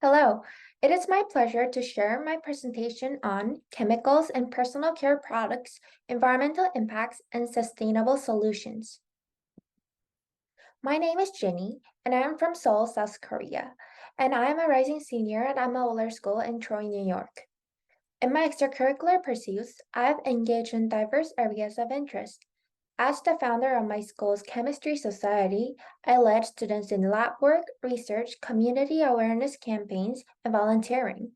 Hello, it is my pleasure to share my presentation on chemicals and personal care products, environmental impacts, and sustainable solutions. My name is Jinny, and I am from Seoul, South Korea, and I am a rising senior at Emma Wheeler School in Troy, New York. In my extracurricular pursuits, I have engaged in diverse areas of interest. As the founder of my school's chemistry society, I led students in lab work, research, community awareness campaigns, and volunteering.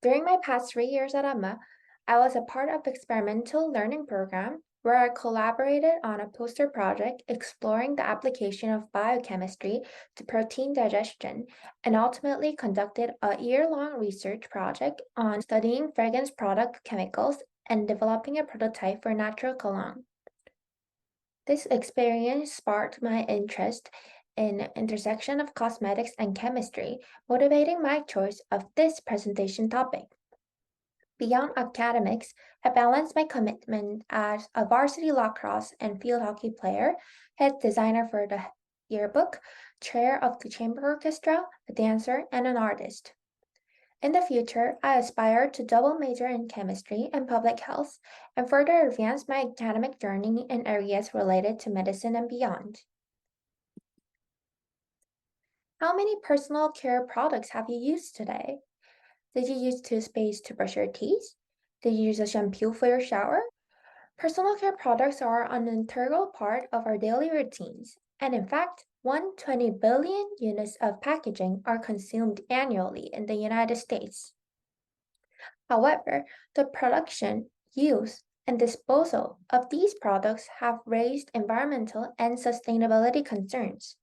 During my past 3 years at Emma, I was a part of the experimental learning program where I collaborated on a poster project exploring the application of biochemistry to protein digestion and ultimately conducted a year-long research project on studying fragrance product chemicals and developing a prototype for natural cologne. This experience sparked my interest in intersection of cosmetics and chemistry, motivating my choice of this presentation topic. Beyond academics, I balanced my commitment as a varsity lacrosse and field hockey player, head designer for the yearbook, chair of the chamber orchestra, a dancer, and an artist. In the future, I aspire to double major in chemistry and public health and further advance my academic journey in areas related to medicine and beyond. How many personal care products have you used today? Did you use toothpaste to brush your teeth? Did you use a shampoo for your shower? Personal care products are an integral part of our daily routines, and in fact, 120 billion units of packaging are consumed annually in the United States. However, the production, use, and disposal of these products have raised environmental and sustainability concerns.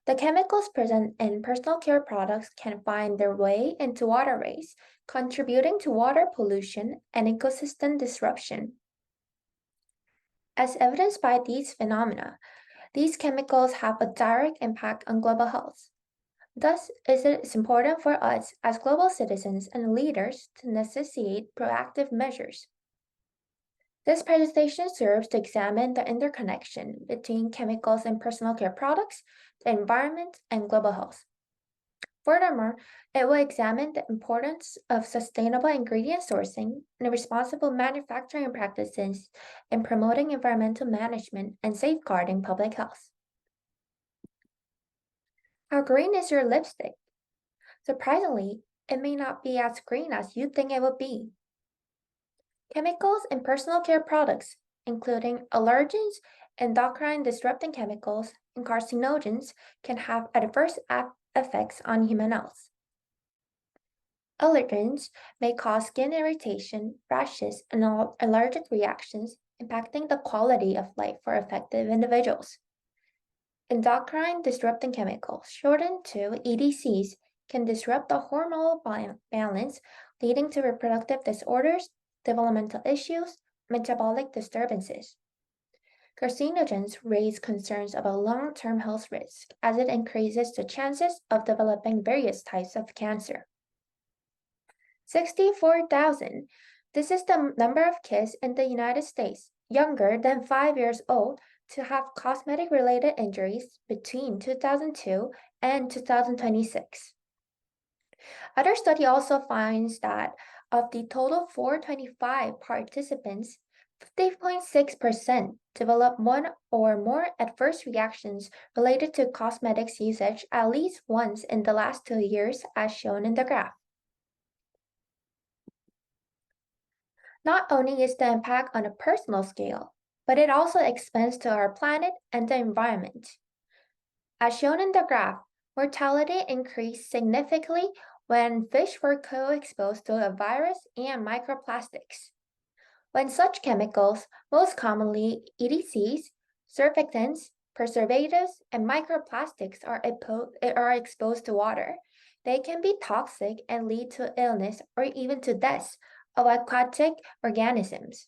The chemicals present in personal care products can find their way into waterways, contributing to water pollution and ecosystem disruption. As evidenced by these phenomena, these chemicals have a direct impact on global health. Thus, it is important for us as global citizens and leaders to necessitate proactive measures. This presentation serves to examine the interconnection between chemicals in personal care products, the environment, and global health. Furthermore, it will examine the importance of sustainable ingredient sourcing and responsible manufacturing practices in promoting environmental management and safeguarding public health. How green is your lipstick? Surprisingly, it may not be as green as you think it would be. Chemicals in personal care products, including allergens, endocrine disrupting chemicals, and carcinogens, can have adverse effects on human health. Allergens may cause skin irritation, rashes, and allergic reactions, impacting the quality of life for affected individuals. Endocrine disrupting chemicals, shortened to EDCs, can disrupt the hormonal balance, leading to reproductive disorders, developmental issues, metabolic disturbances. Carcinogens raise concerns about long-term health risk as it increases the chances of developing various types of cancer. 64,000. This is the number of kids in the United States younger than 5 years old to have cosmetic-related injuries between 2002 and 2026. Other study also finds that of the total 425 participants, 50.6% developed one or more adverse reactions related to cosmetics usage at least once in the last 2 years, as shown in the graph. Not only is the impact on a personal scale, but it also extends to our planet and the environment. As shown in the graph, mortality increased significantly when fish were co-exposed to a virus and microplastics. When such chemicals, most commonly EDCs, surfactants, preservatives, and microplastics are exposed to water, they can be toxic and lead to illness or even to death of aquatic organisms.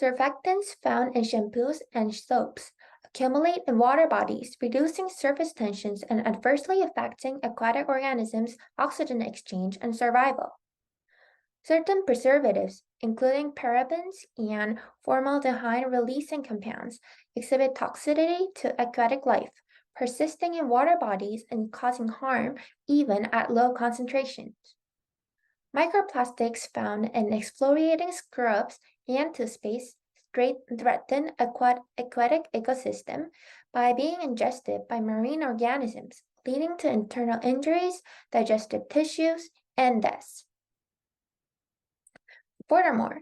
Surfactants found in shampoos and soaps accumulate in water bodies, reducing surface tensions and adversely affecting aquatic organisms' oxygen exchange and survival. Certain preservatives, including parabens and formaldehyde-releasing compounds, exhibit toxicity to aquatic life, persisting in water bodies and causing harm even at low concentrations. Microplastics found in exfoliating scrubs and toothpaste threaten aquatic ecosystem by being ingested by marine organisms, leading to internal injuries, digestive tissues, and deaths. Furthermore,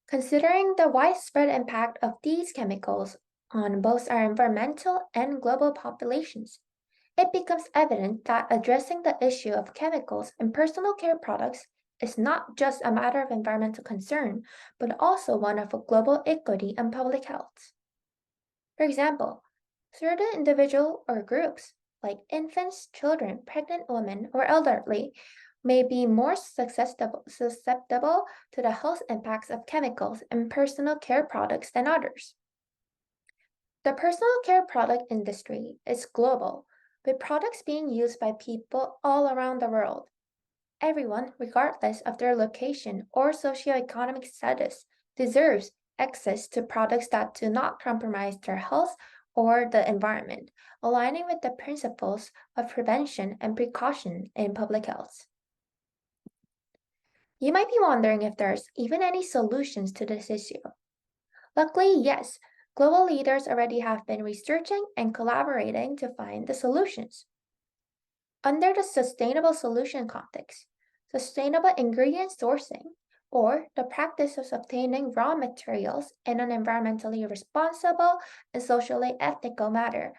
considering the widespread impact of these chemicals on both our environmental and global populations, it becomes evident that addressing the issue of chemicals in personal care products is not just a matter of environmental concern, but also one of global equity and public health. For example, certain individuals or groups, like infants, children, pregnant women, or elderly, may be more susceptible to the health impacts of chemicals in personal care products than others. The personal care product industry is global, with products being used by people all around the world. Everyone, regardless of their location or socioeconomic status, deserves access to products that do not compromise their health or the environment, aligning with the principles of prevention and precaution in public health. You might be wondering if there's even any solutions to this issue. Luckily, yes, global leaders already have been researching and collaborating to find the solutions. Under the sustainable solution context, sustainable ingredient sourcing, or the practice of obtaining raw materials in an environmentally responsible and socially ethical manner,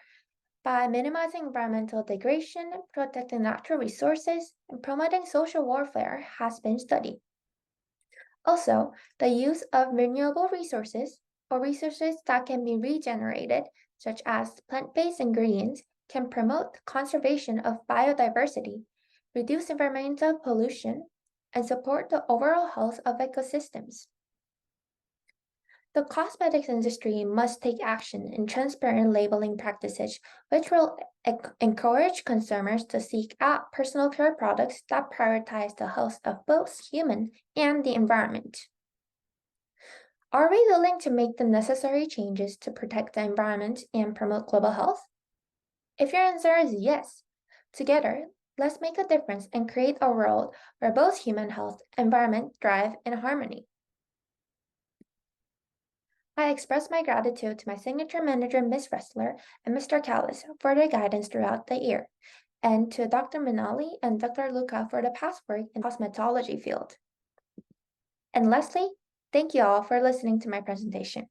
by minimizing environmental degradation, protecting natural resources, and promoting social welfare has been studied. Also, the use of renewable resources or resources that can be regenerated, such as plant-based ingredients, can promote conservation of biodiversity, reduce environmental pollution, and support the overall health of ecosystems. The cosmetics industry must take action in transparent labeling practices, which will encourage consumers to seek out personal care products that prioritize the health of both human and the environment. Are we willing to make the necessary changes to protect the environment and promote global health? If your answer is yes, together, let's make a difference and create a world where both human health and environment thrive in harmony. I express my gratitude to my signature manager, Ms. Ressler, and Mr. Callis for their guidance throughout the year, and to Dr. Minali and Dr. Luca for the past work in the cosmetology field. And lastly, thank you all for listening to my presentation.